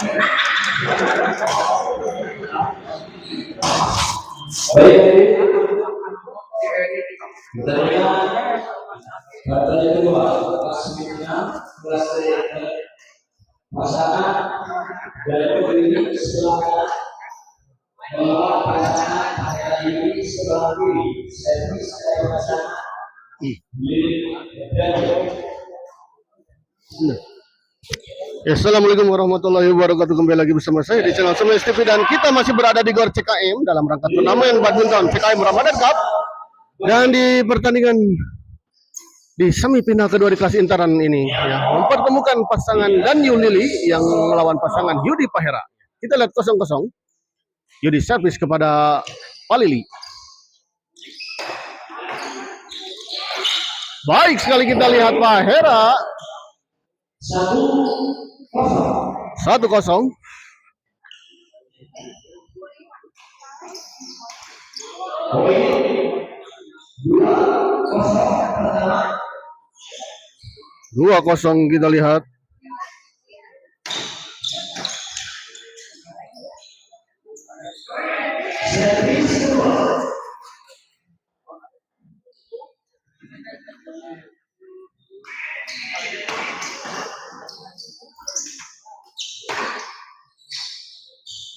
Baik, kita lihat batanya kedua, aslinya pasangan dari ini sebelah bahwa pasangan hari ini sebelah kiri, servis dari pasangan Ya, Assalamualaikum warahmatullahi wabarakatuh. Kembali lagi bersama saya di channel Semes TV dan kita masih berada di GOR CKM dalam rangka turnamen badminton CKM Ramadan Cup dan di pertandingan di semifinal kedua di kelas intaran ini ya, mempertemukan pasangan Danyu Lili yang melawan pasangan Yudi Pahera. Kita lihat 0-0. Yudi servis kepada Palili. Baik sekali kita lihat Pahera 1-0. Dua kosong kita lihat.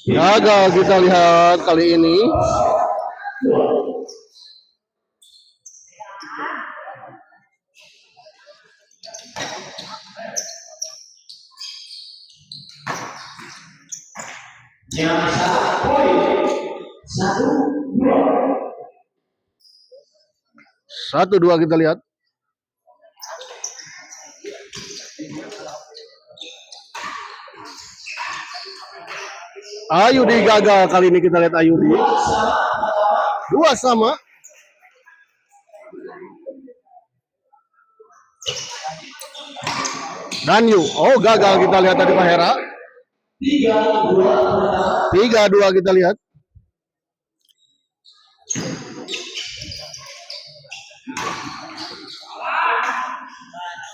Gagal kita lihat kali ini. yang satu poin 1-2 kita lihat. Ayudi gagal kali ini, kita lihat Ayudi. 2 sama. Danyu, oh gagal kita lihat tadi Pahera. 3-2 kita lihat.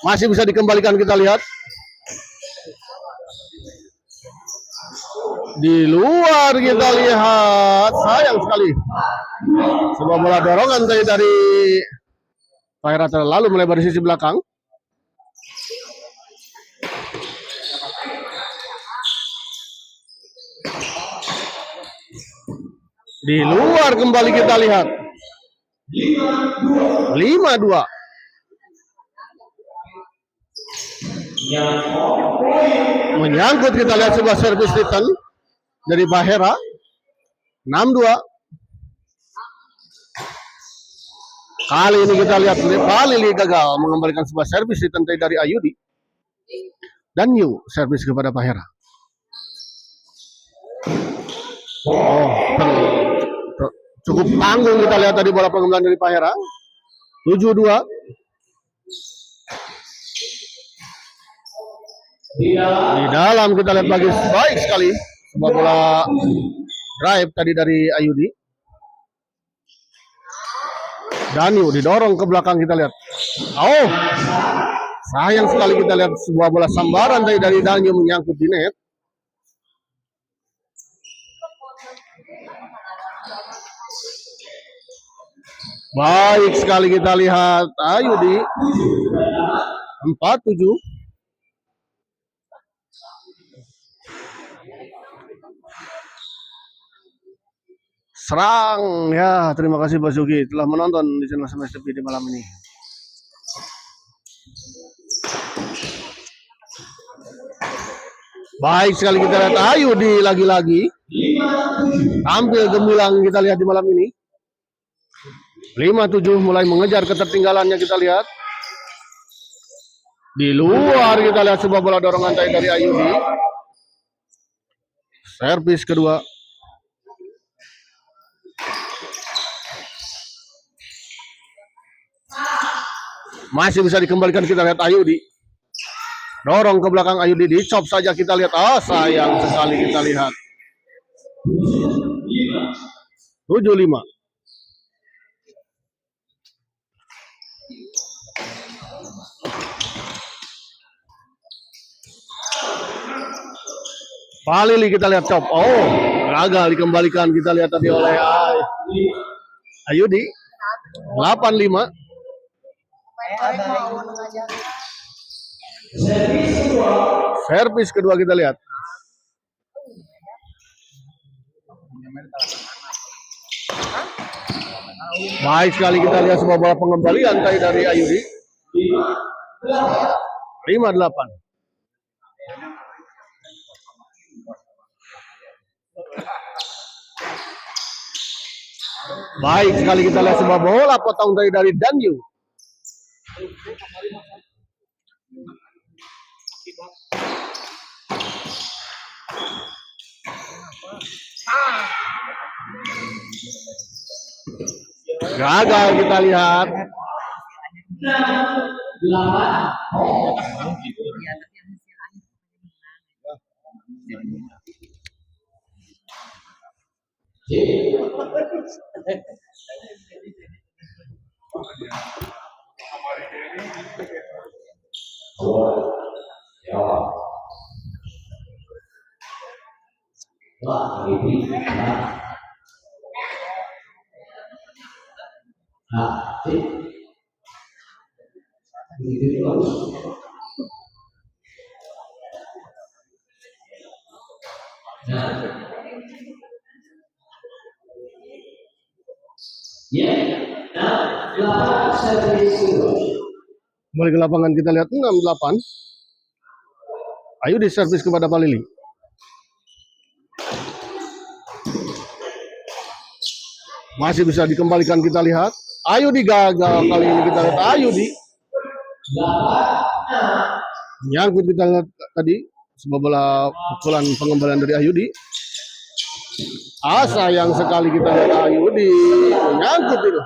Masih bisa dikembalikan, kita lihat. Di luar kita lihat, sayang sekali. Sebuah bola dorongan tadi dari Pahera terlalu melebar di sisi belakang. Di luar kembali kita lihat. 5-2. Menyangkut kita lihat sebuah servis return dari Pahera. 6-2. Kali ini kita lihat Palili gagal mengembalikan sebuah servis return dari Ayudi. Dan Yu servis kepada Pahera. Oh, cukup tanggung kita lihat tadi bola pengembangan dari Pahera. 7-2. Di dalam kita lihat bagus, baik sekali sebuah bola drive tadi dari Ayudi. Danyu didorong ke belakang, kita lihat. Oh, sayang sekali kita lihat sebuah bola sambaran dari Danyu menyangkut di net. Baik sekali kita lihat Ayudi. 4-7. Serang ya, terima kasih Pak Sugi telah menonton di channel Semes TV di malam ini. Baik sekali kita lihat Ayudi lagi-lagi tampil gemilang kita lihat di malam ini. 5-7 mulai mengejar ketertinggalannya, kita lihat. Di luar kita lihat sebuah bola dorongan dari Ayudi. Servis kedua. Masih bisa dikembalikan, kita lihat Ayudi. Dorong ke belakang Ayudi, dicop saja kita lihat. Oh, sayang sekali kita lihat. 7-5. Palili kita lihat cop. Oh, gagal dikembalikan kita lihat tadi oleh Ayudi. 8-5. Servis kedua kita lihat. Baik sekali kita lihat sebuah bola pengembalian tadi dari Ayudi. 5-8. Baik sekali kita lihat sebuah bola potong tadi dari Danyu. Gagal kita lihat. 8. Kembali ke lapangan kita lihat 6-8. Ayo diservis kepada Palili. Masih bisa dikembalikan kita lihat. Ayo digagal kali ini kita lihat Ayudi. Nyangkut kita lihat tadi sebuah bola pukulan pengembalian dari Ayudi. Sayang sekali kita lihat Ayudi nyangkut itu.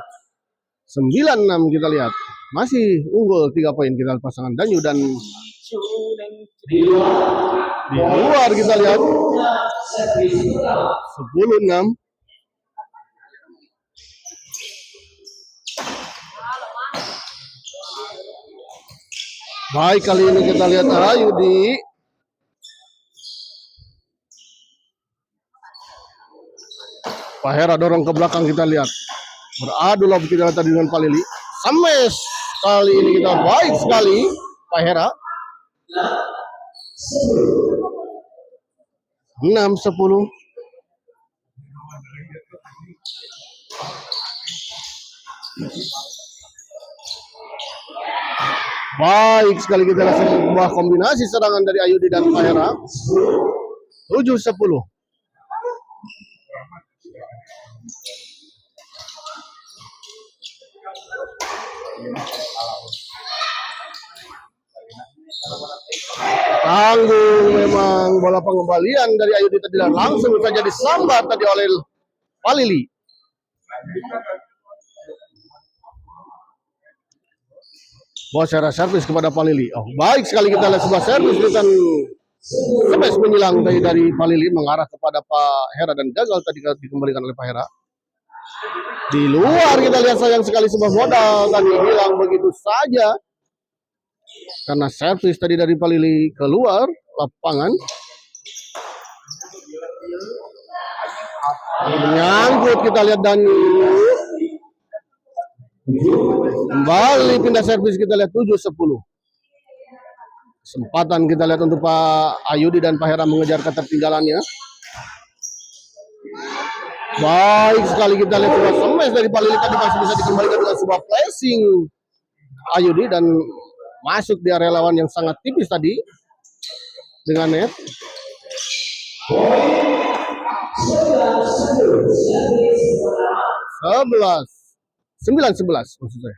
9-6 kita lihat. Masih unggul 3 poin kita pasangan Danyu dan di luar kita lihat 10-6. Baik kali ini kita lihat Ayudi. Pak Hera dorong ke belakang kita lihat. Beradu lob kita lihat tadi dengan Palili. Sames kali ini kita baik sekali Pak Hera. 6-10. Baik sekali kita lihat sebuah kombinasi serangan dari Ayudi dan Pak Hera. 7-10. Tanggung memang bola pengembalian dari Ayudi tadi langsung saja disambar tadi oleh Palili. Bos servis kepada Palili. Oh, baik sekali kita lihat sebuah servis dengan smash menyilang dari Palili mengarah kepada Pak Hera dan gagal tadi dikembalikan oleh Pak Hera. Di luar kita lihat sayang sekali sebuah modal tadi hilang begitu saja. Karena servis tadi dari Palili keluar lapangan. Menyangkut kita lihat dan kembali pindah servis kita lihat 7-10. Kesempatan kita lihat untuk Pak Ayudi dan Pak Hera mengejar ketertinggalannya. Baik sekali kita lihat sebuah smash dari Palili tadi masih bisa dikembalikan dengan sebuah flashing Ayudi dan masuk di area lawan yang sangat tipis tadi dengan net. 9-11 maksud saya.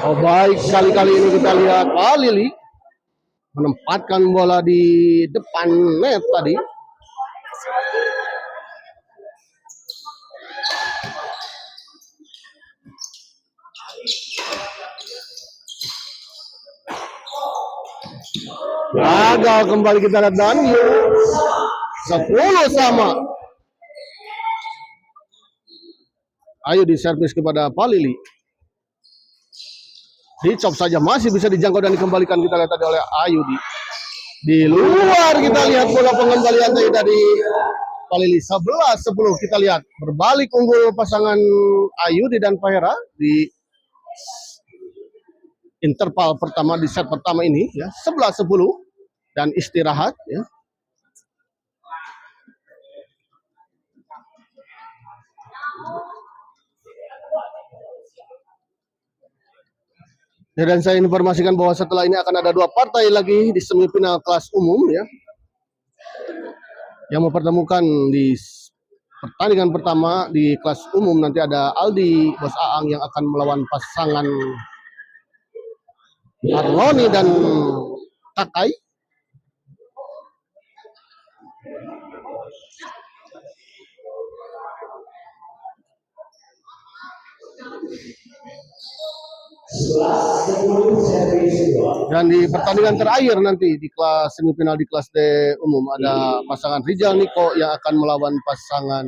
Oh baik sekali ini kita lihat Palili menempatkan bola di depan net tadi. Gagal kembali kita lihat Danyu 10 sama. Ayu diservis kepada Palili. Dicop saja, masih bisa dijangkau dan dikembalikan, kita lihat tadi oleh Ayudi. Di luar kita lihat bola pengembalian dari Palili. 11-10 kita lihat. Berbalik unggul pasangan Ayudi dan Fahera di interval pertama, di set pertama ini ya. 11-10 dan istirahat ya. Dan saya informasikan bahwa setelah ini akan ada 2 partai lagi di semifinal kelas umum ya, yang mempertemukan di pertandingan pertama di kelas umum. Nanti ada Aldi Bos Aang yang akan melawan pasangan Arloni dan Takai. Dan di pertandingan terakhir nanti di kelas semifinal di kelas D umum ada pasangan Rizal Niko yang akan melawan pasangan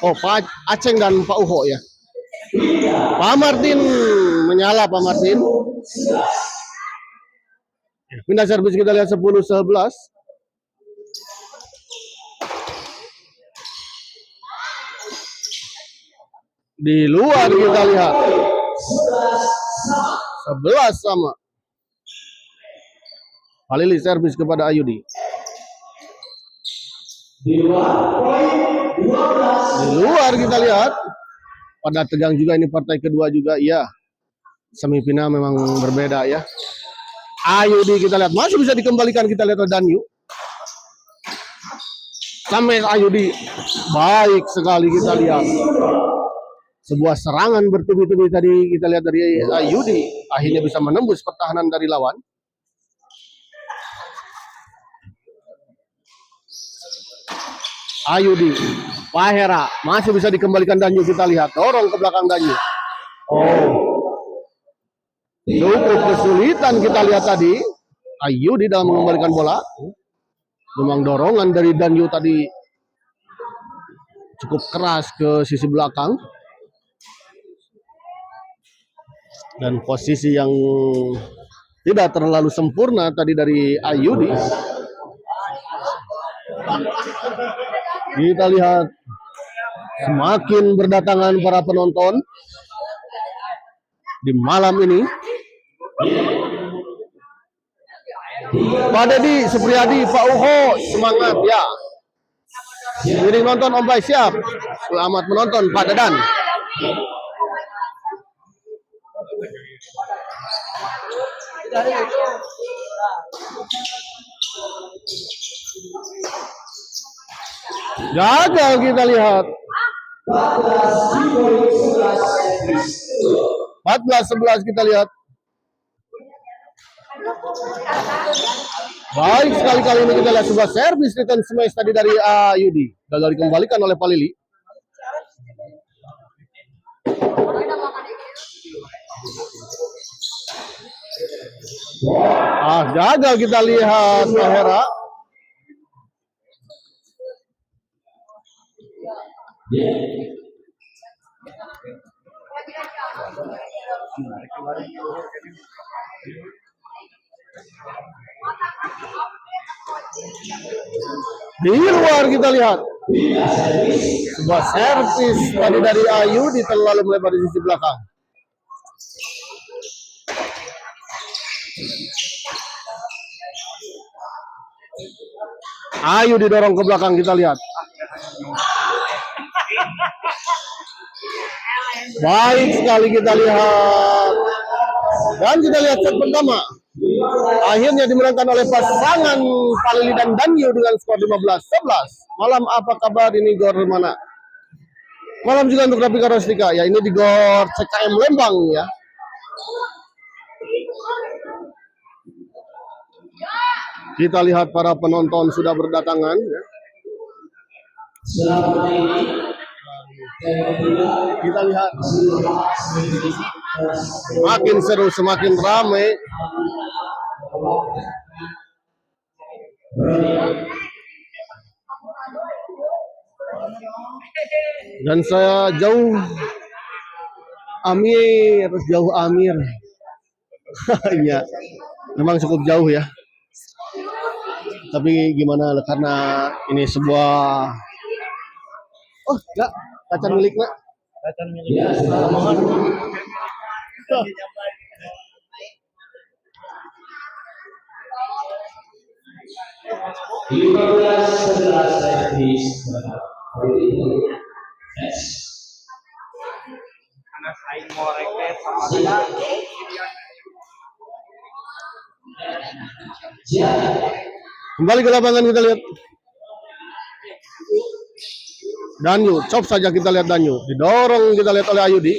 Pak Aceng dan Pak Uho ya. Pak Martin menyala, Pak Martin. Pindah servis kita lihat 10-11. Di luar kita lihat 11 sama. Palili servis kepada Ayudi. Di luar kita lihat. Pada tegang juga ini partai kedua juga ya. Semifinal memang berbeda ya. Ayudi kita lihat masih bisa dikembalikan, kita lihat Danyu. Sampai Ayudi baik sekali kita lihat. Sebuah serangan bertubi-tubi tadi kita lihat dari Ayudi, akhirnya bisa menembus pertahanan dari lawan. Ayudi, Fahera masih bisa dikembalikan Danyu, kita lihat dorong ke belakang Danyu. Cukup kesulitan kita lihat tadi Ayudi dalam mengembalikan bola. Memang dorongan dari Danyu tadi cukup keras ke sisi belakang. Dan posisi yang tidak terlalu sempurna tadi dari Ayudi. Kita lihat semakin berdatangan para penonton di malam ini. Pak Dedi, Supriyadi, Pak Uho, semangat ya. Diri nonton Om Bay siap. Selamat menonton Pak Dadan. Gagal kita lihat. 14-11 kita lihat. Baik sekali kali ini kita lihat sebuah servis return smash tadi dari Ayudi. Gagal dikembalikan oleh Palili. Gagal kita lihat Fahera. Di luar kita lihat sebuah servis tadi dari Ayudi terlalu melebar di sisi belakang. Ayu didorong ke belakang, kita lihat. Baik sekali kita lihat. Dan kita lihat set pertama akhirnya dimenangkan oleh pasangan Palili dan Danyu dengan skor 15-11. Malam apa kabar, ini gor mana? Malam juga untuk Rapika Rostika ya, ini di gor CKM Lembang ya. Kita lihat para penonton sudah berdatangan ya. Kita lihat semakin seru, semakin ramai. Dan saya jauh Amir, jauh Amir. Iya, memang cukup jauh ya. Tapi gimana karena ini sebuah enggak kaca miliknya. Ya, selamat. 15-11 servis. Yes. Anak aing mau reket sama dia. Kembali ke lapangan kita lihat. Danyu, chop saja kita lihat Danyu. Didorong kita lihat oleh Ayudi.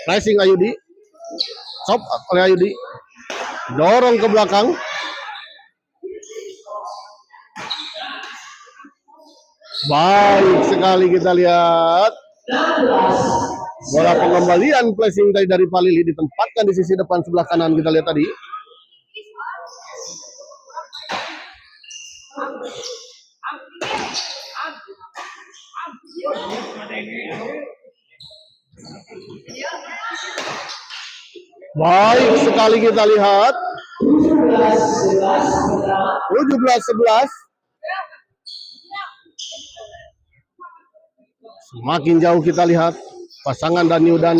Pressing Ayudi. Chop oleh Ayudi. Dorong ke belakang. Baik sekali kita lihat. Bola pengembalian flashing tadi dari Palili ditempatkan di sisi depan sebelah kanan kita lihat tadi. Baik sekali kita lihat. 17-11. Semakin jauh kita lihat pasangan Danyu dan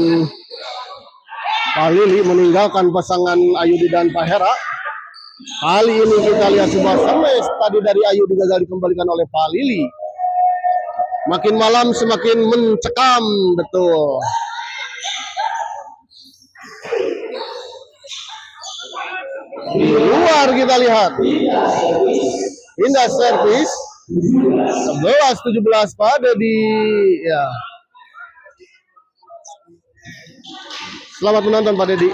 Palili meninggalkan pasangan Ayudi dan Pahera. Kali ini kita lihat sebuah servis tadi dari Ayudi gagal dikembalikan oleh Palili. Makin malam semakin mencekam, betul. Di luar kita lihat. Indah servis. 11-17 pada di ya. Selamat menonton Pak Dedi.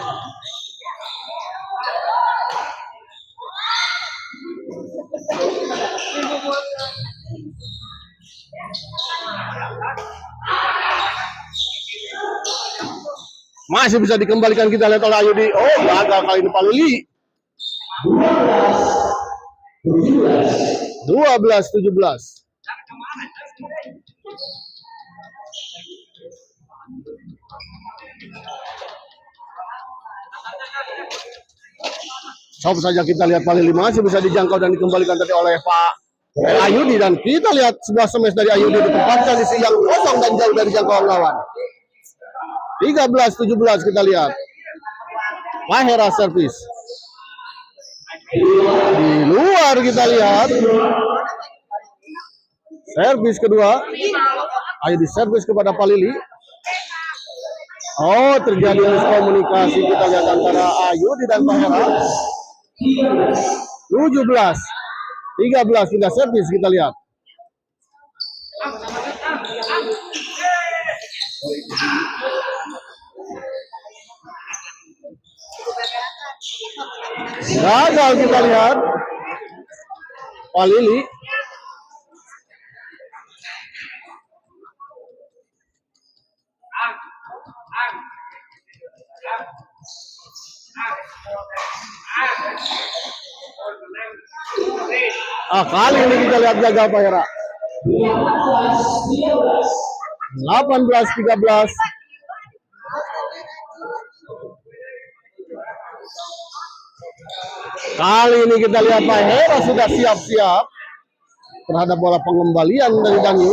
Masih bisa dikembalikan kita lihat oleh Ayudi. Oh, gagal kali ini Palili. 12-17. Coba saja kita lihat Palili masih bisa dijangkau dan dikembalikan tadi oleh Pak Ayudi, dan kita lihat sebuah smash dari Ayudi ditempatkan di sisi yang kosong dan jauh dari jangkauan lawan. 13-17 kita lihat. Pahera servis. Di luar kita lihat. Servis kedua. Ayudi servis kepada Palili. Oh, terjadi miskomunikasi kita lihat antara Ayudi dan Pahera. 17-13 sudah servis kita lihat. Gagal kita lihat Palili. Kali ini kita lihat gagal Pahera. 18-13. Kali ini kita lihat Pahera sudah siap-siap terhadap bola pengembalian dari Danyu.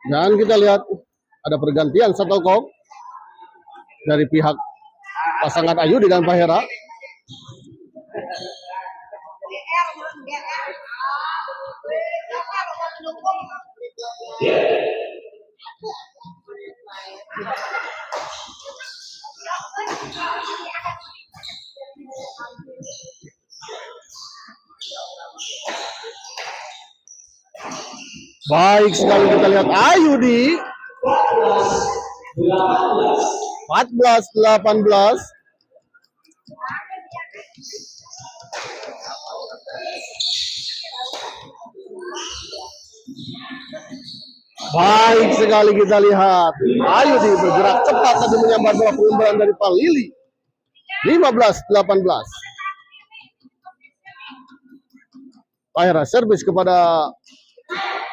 Dan kita lihat ada pergantian shuttlecock dari pihak pasangan Ayudi dan Pahera. Baik sekali kita lihat Ayudi. 14-18. Baik sekali kita lihat Ayudi bergerak cepat tadi menyambar bola pengumpulan dari Palili. 15-18. Pak servis kepada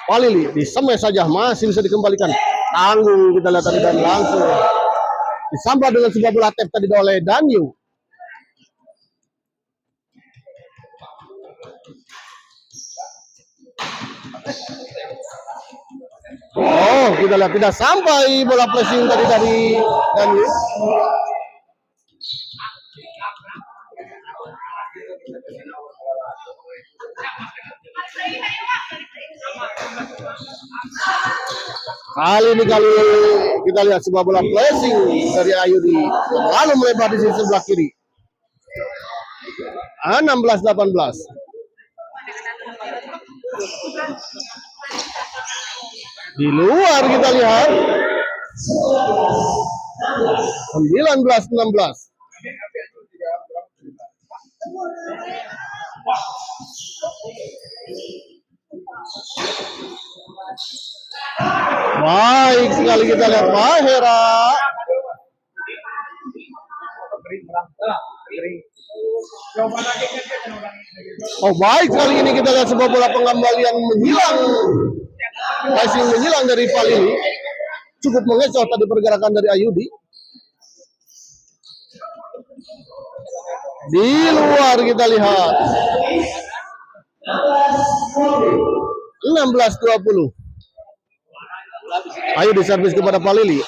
Pak Lili, disemai saja masih bisa dikembalikan. Tanggung kita lihat tadi dan langsung disambar dengan sebuah bola tap tadi oleh Danyu. Oh, kita lihat tidak sampai bola flashing tadi dari Danyu. Kali ini kita lihat sebuah bola flashing dari Ayudi lalu melebar di sisi sebelah kiri. 16-18. Di luar kita lihat 19-16. Baik sekali kita lihat Pak Hera. Oh baik sekali ini kita lihat sebuah bola pengembalian menghilang. Masih menghilang dari Pak Lili. Cukup mengecoh tadi pergerakan dari Ayudi. Di luar kita lihat 16-20. Ayo diservis kepada Pak Lili.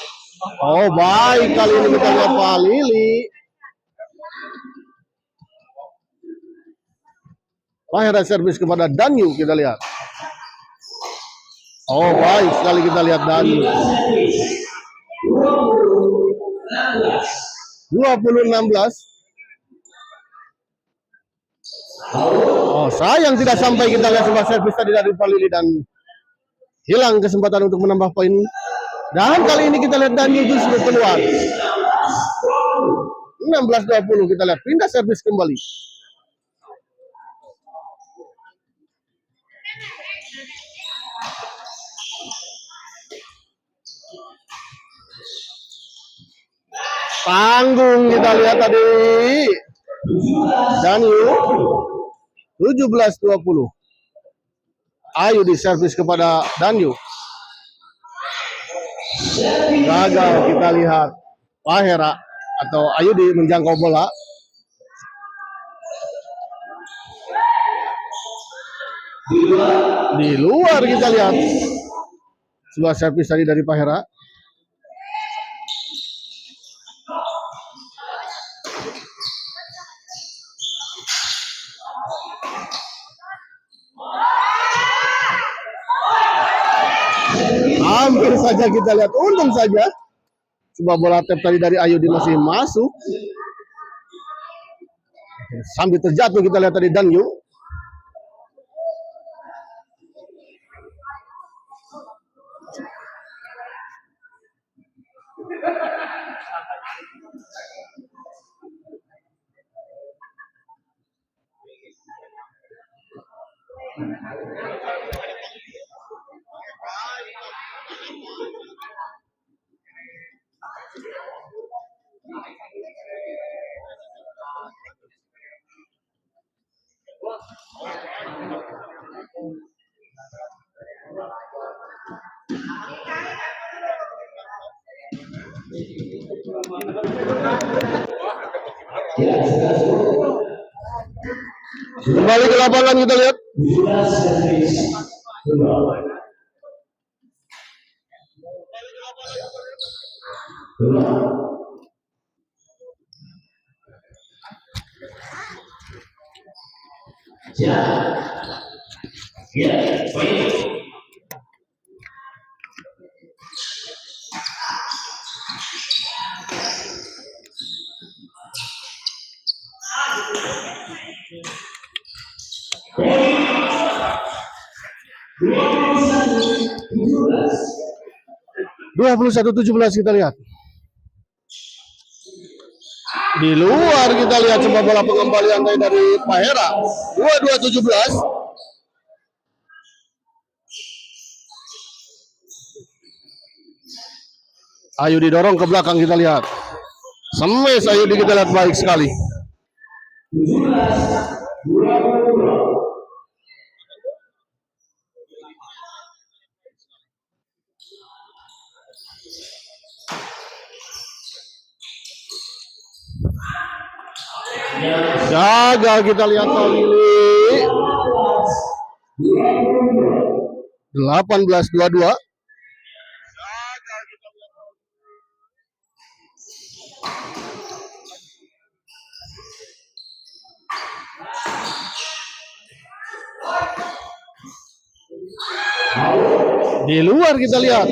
Oh baik kali ini kita lihat Pak Lili. Pak Hera servis kepada Danyu kita lihat. Oh baik sekali kita lihat Danyu. 20-16. Oh sayang tidak sampai kita lihat sebuah servis tadi dari Pak Lili dan hilang kesempatan untuk menambah poin. Dan kali ini kita lihat Danyu justru keluar. 16-20 kita lihat pindah servis kembali. Tanggung kita lihat tadi Danyu 17-20. Ayo diservis kepada Danyu. Gagal kita lihat Pak Hera atau Ayudi menjangkau bola. Di luar kita lihat sebuah servis tadi dari Pak Hera. Hampir saja kita lihat, untung saja sebuah bola tap tadi dari Ayudi masih masuk. Sambil terjatuh kita lihat tadi Danyu. Kembali ke lapangan kita lihat. Dua 21-17 kita lihat. Di luar kita lihat sebuah bola pengembalian dari Pak Hera. 22-17. Ayo didorong ke belakang kita lihat. Semes Ayudi kita lihat baik sekali. Gagal kita lihat kali ini. 18-22. Di luar kita lihat.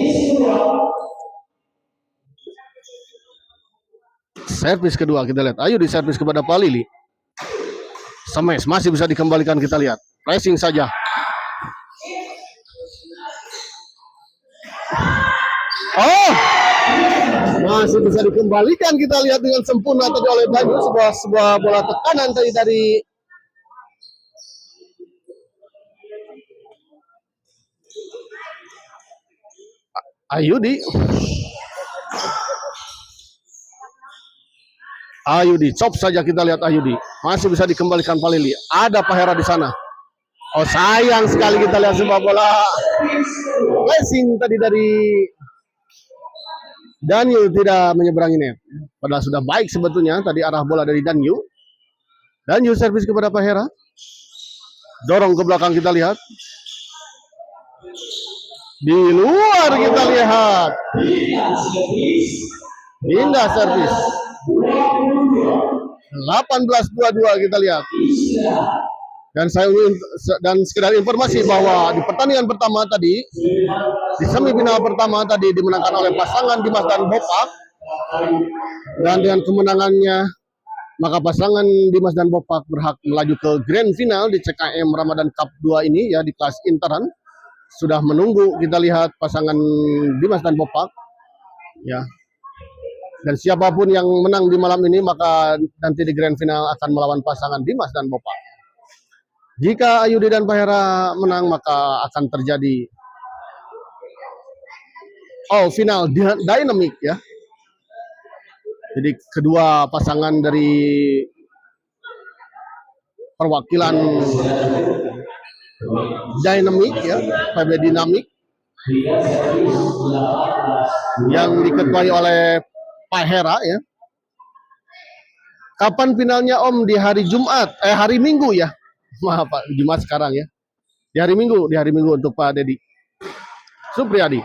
Servis kedua kita lihat. Ayo di servis kepada Palili. Smash masih bisa dikembalikan kita lihat. Pressing saja. Oh, masih bisa dikembalikan kita lihat dengan sempurna tadi oleh Danyu. Sebuah bola tekanan tadi dari Ayudi. Ayudi, chop saja kita lihat Ayudi. Masih bisa dikembalikan Palili. Ada Pak Hera di sana. Oh, sayang sekali kita lihat sebuah bola flashing tadi dari Danyu tidak menyeberangi net. Padahal sudah baik sebetulnya tadi arah bola dari Danyu. Danyu servis kepada Pak Hera. Dorong ke belakang kita lihat. Di luar kita lihat. Indah servis. 18-22 kita lihat. Dan sekedar informasi bahwa di pertandingan pertama tadi, di semifinal pertama tadi dimenangkan oleh pasangan Dimas dan Bopak. Dan dengan kemenangannya, maka pasangan Dimas dan Bopak berhak melaju ke grand final di CKM Ramadan Cup 2 ini ya, di kelas interan. Sudah menunggu kita lihat pasangan Dimas dan Bopak ya. Dan siapapun yang menang di malam ini maka nanti di grand final akan melawan pasangan Dimas dan Bopak. Jika Ayudi dan Pak Hera menang maka akan terjadi final dynamic ya. Jadi kedua pasangan dari perwakilan dynamic ya, PB Dinamik yang diketuai oleh Pak Hera ya. Kapan finalnya Om? Di hari Jumat, hari Minggu ya. Maaf Pak, Jumat sekarang ya. Di hari Minggu untuk Pak Dedi Supriyadi.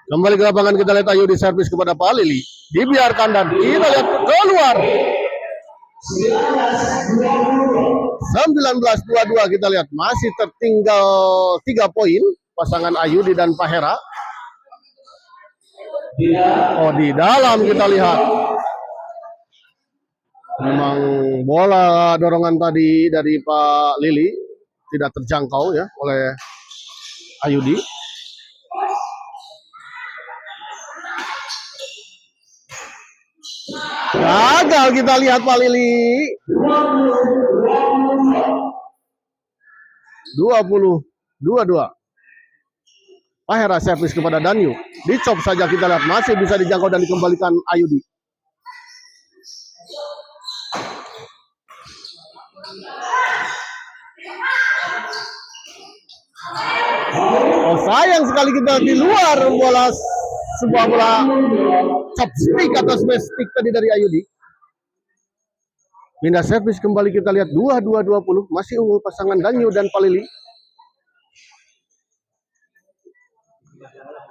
Kembali ke lapangan kita lihat Ayu di servis kepada Pak Lili. Dibiarkan dan kita lihat keluar. 19-22 kita lihat masih tertinggal 3 poin pasangan Ayudi dan Pak Hera. Oh, di dalam kita lihat. Memang bola dorongan tadi dari Pak Lili tidak terjangkau ya oleh Ayudi. Gagal kita lihat Pak Lili. 20-22. Pak Hera servis kepada Danyu. Dicop saja kita lihat masih bisa dijangkau dan dikembalikan Ayudi. Oh, sayang sekali kita di luar bola, sebuah bola chopstick atau smash stick tadi dari Ayudi. Pindah servis kembali kita lihat 22-20 masih unggul pasangan Danyu dan Palili.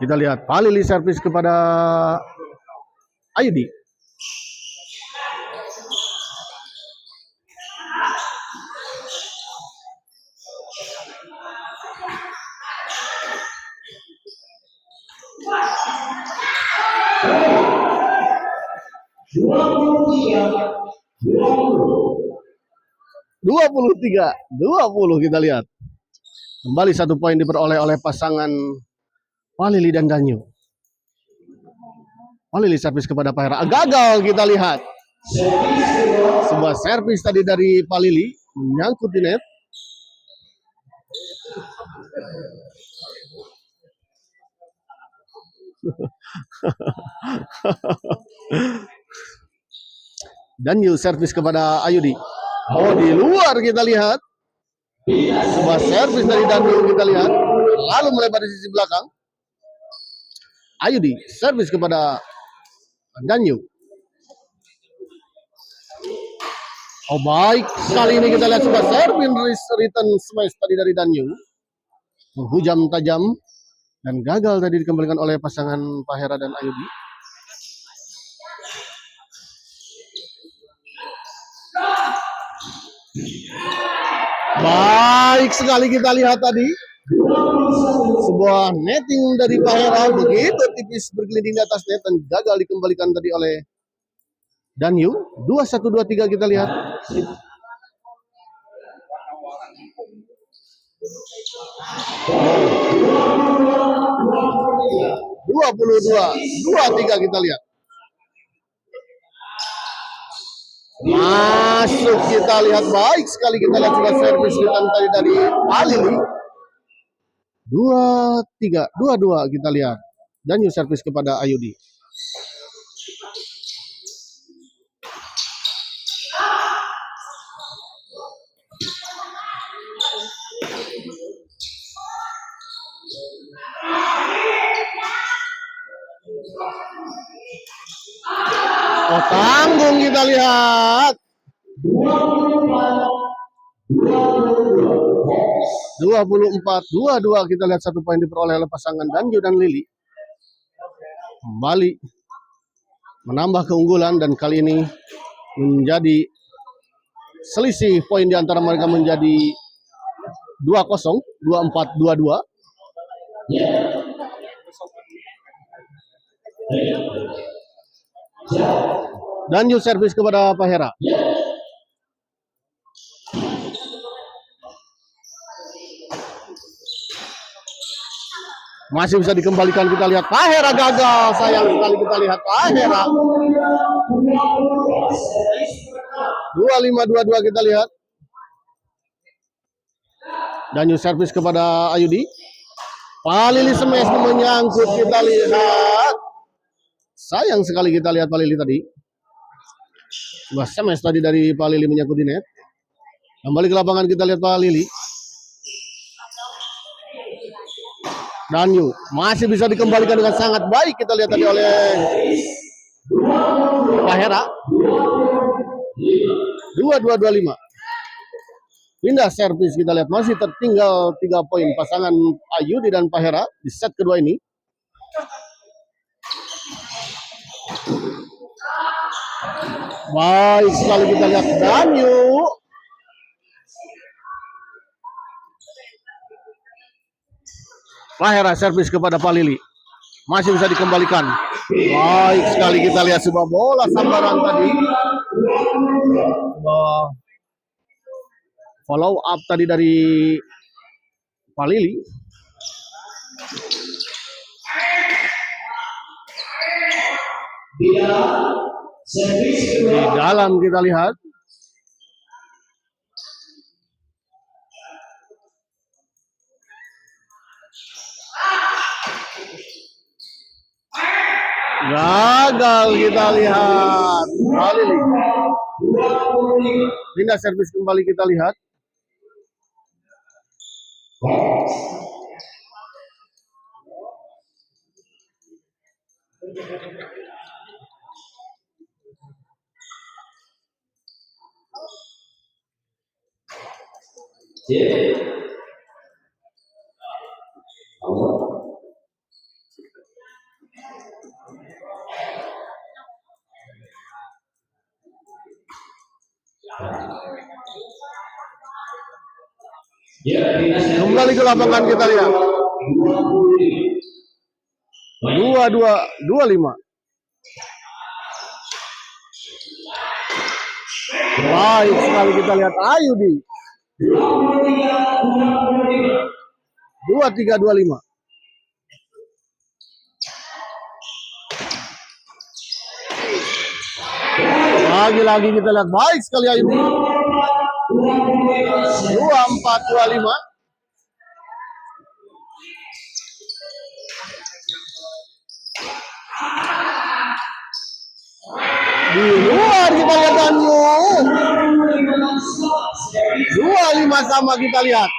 Kita lihat Palili servis kepada Ayudi. Dua puluh kita lihat. Kembali 1 poin diperoleh oleh pasangan Palili dan Danyu. Palili servis kepada Pak Hera. Gagal kita lihat. Sebuah servis tadi dari Palili menyangkut di net. Danyu servis kepada Ayudi. Oh, di luar kita lihat. Sebuah servis dari Danyu kita lihat. Lalu melebar di sisi belakang. Ayudi, servis kepada Danyu. Oh baik, kali ini kita lihat sebuah servis return smash tadi dari Danyu. Menghujam tajam dan gagal tadi dikembalikan oleh pasangan Pahera dan Ayudi. Baik sekali kita lihat tadi. Sebuah netting dari Pahera begitu tipis bergelinding di atas net dan gagal dikembalikan tadi oleh Danyu. 2-1-2-3 kita lihat. 22-23 kita lihat. Masuk kita lihat, baik sekali kita lihat juga servis return tadi dari Palili. 2-3, 2-2 kita lihat. Danyu servis kepada Ayudi. Oh, tanggung kita lihat. 24-22 kita lihat, 1 poin diperoleh oleh pasangan Danyu dan Lili. Kembali menambah keunggulan dan kali ini menjadi selisih poin di antara mereka menjadi 2-0, 24-22. Danyu servis kepada Pahera. Masih bisa dikembalikan, kita lihat Pahera gagal. Sayang sekali kita lihat Pahera. 25-22 kita lihat. Danyu servis kepada Ayudi. Palili smash menyangkut, kita lihat. Sayang sekali kita lihat Palili tadi. Wah, smash tadi dari Palili menyangkut di net. Kembali ke lapangan kita lihat Palili. Danyu masih bisa dikembalikan dengan sangat baik, kita lihat tadi oleh Pahera. 22-25. Pindah servis kita lihat, masih tertinggal 3 poin pasangan Ayudi dan Pahera di set kedua ini. Baik sekali kita lihat Danyu. Pahera servis kepada Palili. Masih bisa dikembalikan. Baik sekali kita lihat sebuah bola sambaran tadi. Follow up tadi dari Palili. Di dalam kita lihat. Gagal kita lihat. Palili. Pindah servis kembali kita lihat. Kembali ke lapangan kita lihat. 22-25. Baik sekali kita lihat Ayudi. 23-25. Lagi-lagi kita lihat baik sekali Ayudi. 24-25. Di luar kita lihat Danyu. 25 sama kita lihat.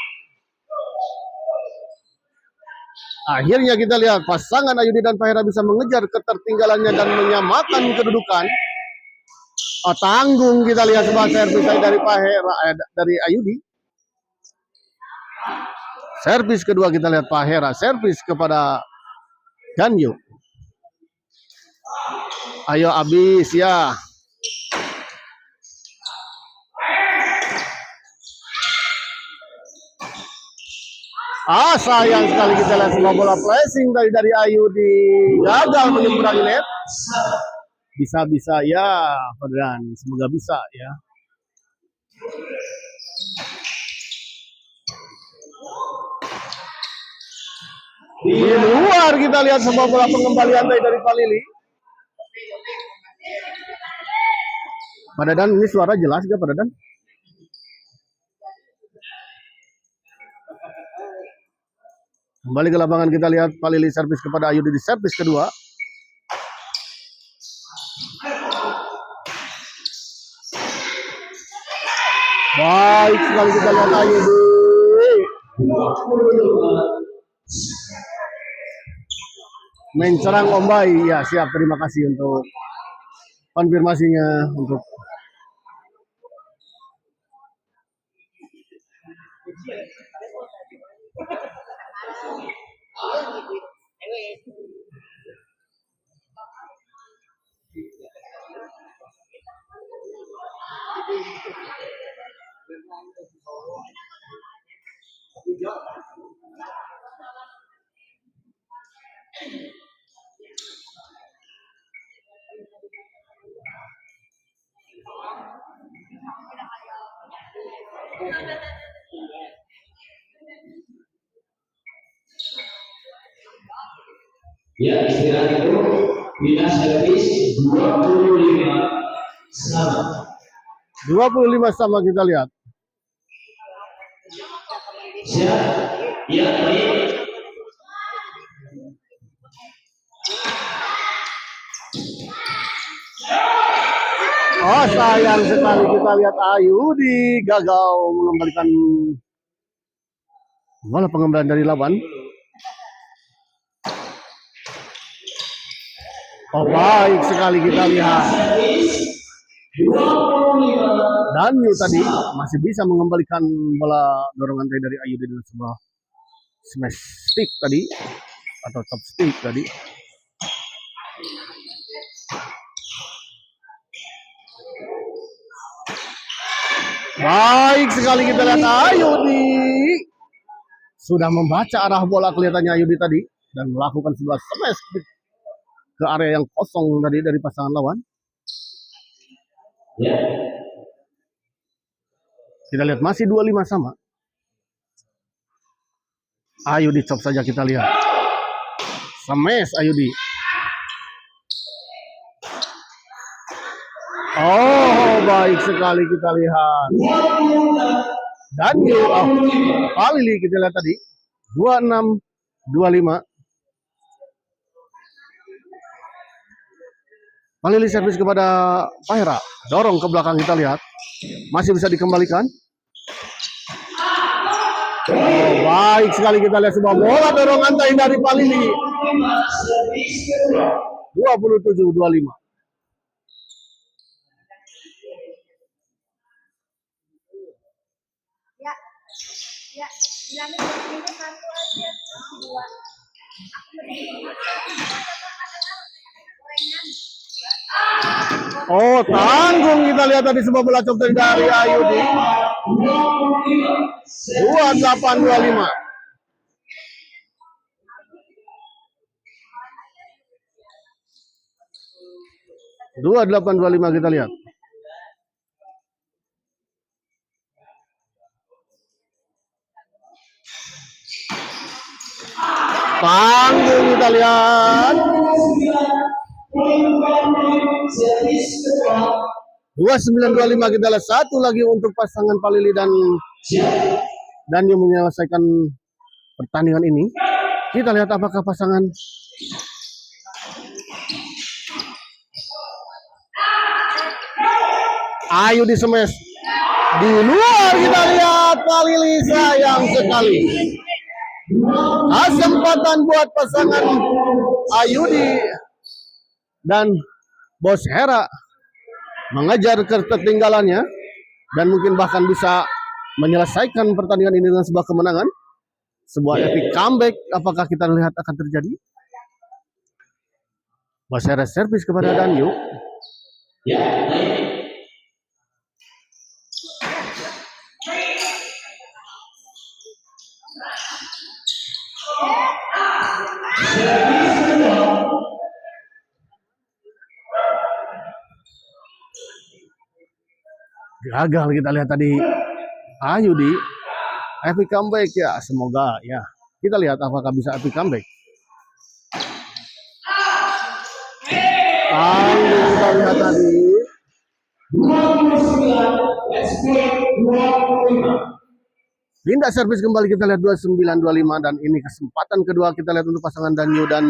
Akhirnya kita lihat pasangan Ayudi dan Pak Hera bisa mengejar ketertinggalannya dan menyamakan kedudukan. Tanggung kita lihat sebuah servis dari Pak Hera, dari Ayudi. Servis kedua kita lihat Pak Hera, servis kepada Danyo. Ayo habis ya. Sayang sekali kita lihat sebuah bola flashing dari Ayudi gagal menyeberangi net. Bisa ya, Ferdinand. Semoga bisa ya. Di luar kita lihat sebuah bola pengembalian dari Pak Lili. Pak Dadan, ini suara jelas gak Pak Dadan? Kembali ke lapangan kita lihat Pak Lili servis kepada Ayudi di servis kedua. Baik sekali kita lihat Ayudi. Main serang Ombai. Ya siap, terima kasih untuk konfirmasinya untuk Ya, istirahat itu bila servis 25 sama. 25 sama kita lihat. Siap. Ya, baik. Sayang sekali kita lihat Ayudi gagal mengembalikan bola pengembalian dari lawan. Baik sekali kita lihat. Danyo tadi masih bisa mengembalikan bola dorongan dari Ayudi dengan sebuah smash stick tadi atau top stick tadi. Baik sekali kita lihat Ayudi sudah membaca arah bola kelihatannya Ayudi tadi dan melakukan sebuah smash stick ke area yang kosong tadi dari pasangan lawan. Ya. Kita lihat masih 25 sama. Ayudi chop saja kita lihat. Smash Ayudi. Baik sekali kita lihat. Danyo Pak Lili kita lihat tadi 26 25. Pak Lili servis kepada Pak Hera. Dorong ke belakang kita lihat. Masih bisa dikembalikan. Baik sekali kita lihat sebuah bola dorongan dari Pak Lili. 27-25. Ya, bilangin ini satu aja, dua. Tanggung kita lihat tadi sebuah bola chop dari Ayudi. 28-25. kita lihat. Tanggung kita lihat. 29-25 kita lihat. Satu lagi untuk pasangan Pak Lili dan Danyo menyelesaikan pertandingan ini. Kita lihat apakah pasangan Ayudi smash di luar. Kita lihat Pak Lili sayang sekali. Kesempatan buat pasangan Ayudi dan Bos Hera mengejar ketertinggalannya dan mungkin bahkan bisa menyelesaikan pertandingan ini dengan sebuah kemenangan, sebuah epic comeback. Apakah kita lihat akan terjadi? Bos Hera servis kepada Danyu. Ya, baik. Servis kedua. Gagal kita lihat tadi Ayudi. Epic comeback ya, semoga ya. Kita lihat apakah bisa epic comeback. Kita lihat tadi 29, exploit 25. Linda servis kembali, kita lihat 29-25 dan ini kesempatan kedua kita lihat untuk pasangan Danyu dan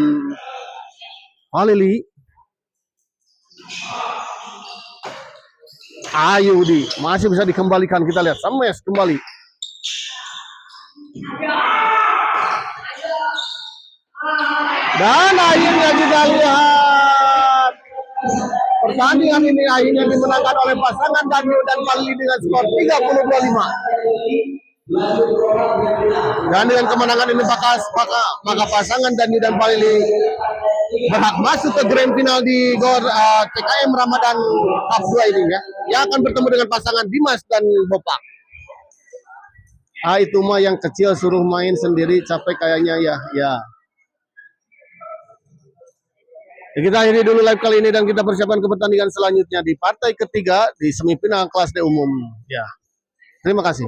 Palili. Ayudi masih bisa dikembalikan, kita lihat smash kembali. Dan akhirnya kita lihat pertandingan ini akhirnya dimenangkan oleh pasangan Danyu dan Palili dengan skor 30-25. Dan dengan kemenangan ini maka pasangan Danyu dan Palili berhak masuk ke grand final di GOR CKM Ramadan Cup 2 ini ya. Yang akan bertemu dengan pasangan Dimas dan Bopak. Itu mah yang kecil suruh main sendiri capek kayaknya ya. Ya, kita akhiri dulu live kali ini dan kita persiapkan ke pertandingan selanjutnya di partai ketiga di semifinal kelas D umum. Ya. Terima kasih.